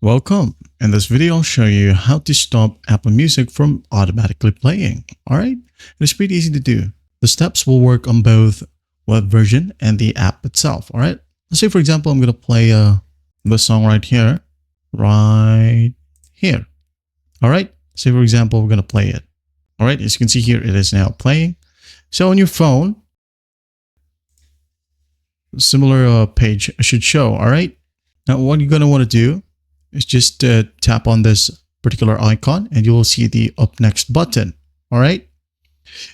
Welcome. In this video, I'll show you how to stop Apple Music from automatically playing. All right. It's pretty easy to do. The steps will work on both web version and the app itself. All right. Let's say, for example, I'm going to play the song right here. All right. Say, for example, we're going to play it. All right. As you can see here, it is now playing. So on your phone, similar page should show. All right. Now, what you're going to want to do is just tap on this particular icon and you will see the up next button. All right.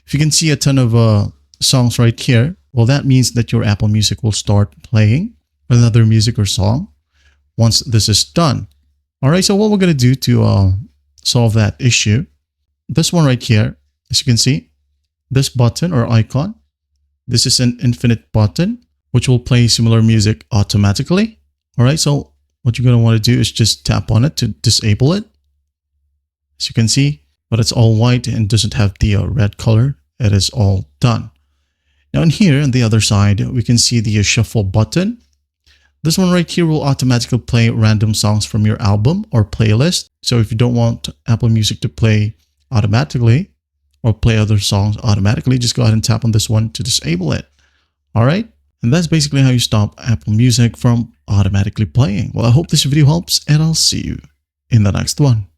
If you can see a ton of songs right here, well, that means that your Apple Music will start playing another music or song once this is done. All right. So what we're going to do to solve that issue, this one right here, as you can see, this button or icon, this is an infinite button, which will play similar music automatically. All right. So what you're going to want to do is just tap on it to disable it. As you can see, but it's all white and doesn't have the red color. It is all done. Now in here on the other side, we can see the shuffle button. This one right here will automatically play random songs from your album or playlist. So if you don't want Apple Music to play automatically or play other songs automatically, just go ahead and tap on this one to disable it. All right. And that's basically how you stop Apple Music from automatically playing. Well, I hope this video helps and I'll see you in the next one.